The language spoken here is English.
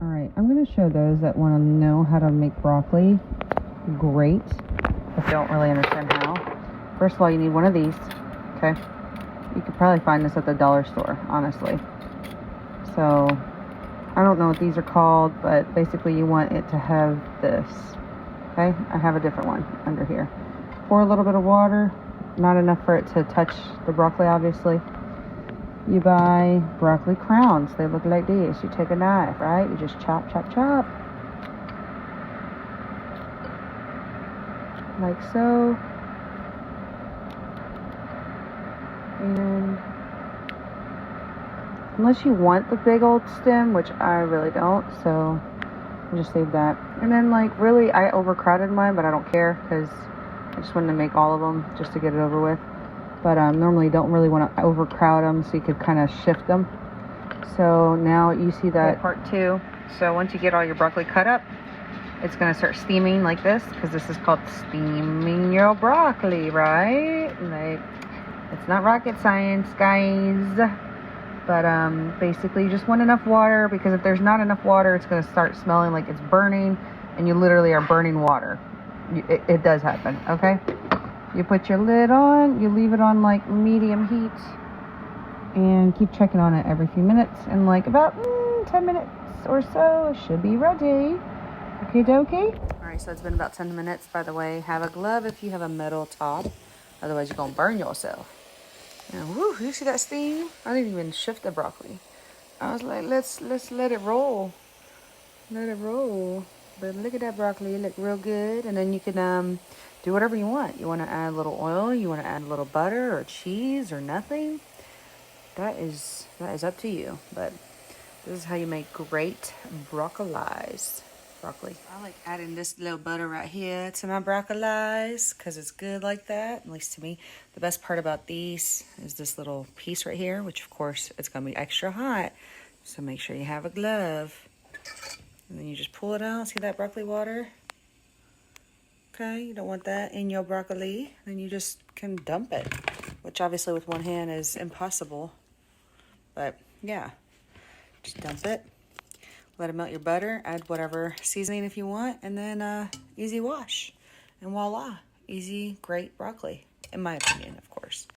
All right, I'm going to show those that want to know how to make broccoli great, but don't really understand how. First of all, you need one of these, okay? You could probably find this at the dollar store, honestly. So, I don't know what these are called, but basically you want it to have this, okay? I have a different one under here. Pour a little bit of water, not enough for it to touch the broccoli, obviously. You buy broccoli crowns. They look like this. You take a knife, right? You just chop, chop, chop. Like so. And unless you want the big old stem, which I really don't, so I'll just save that. And then, like, really, I overcrowded mine, but I don't care because I just wanted to make all of them just to get it over with. But normally don't really want to overcrowd them, so you could kind of shift them. So now you see that part 2. So once you get all your broccoli cut up, it's going to start steaming like this, because this is called steaming your broccoli, right? Like, it's not rocket science, guys. But basically you just want enough water, because if there's not enough water, it's going to start smelling like it's burning, and you literally are burning water. It does happen, okay? You put your lid on, you leave it on like medium heat, and keep checking on it every few minutes. And like about 10 minutes or so, it should be ready. Okay, dokie. All right, so it's been about 10 minutes. By the way, have a glove if you have a metal top. Otherwise, you're gonna burn yourself. And whoo, you see that steam? I didn't even shift the broccoli. I was like, let's let it roll. Let it roll. But look at that broccoli, it look real good. And then you can do whatever you want. You want to add a little oil, you want to add a little butter or cheese or nothing. That is up to you. But this is how you make great broccoli. I like adding this little butter right here to my broccoli because it's good like that, at least to me. The best part about these is this little piece right here, which of course it's going to be extra hot. So make sure you have a glove. And then you just pull it out. See that broccoli water? Okay, you don't want that in your broccoli. Then you just can dump it, which obviously with one hand is impossible. But yeah, just dump it. Let it melt your butter. Add whatever seasoning if you want. And then easy wash. And voila, easy, great broccoli. In my opinion, of course.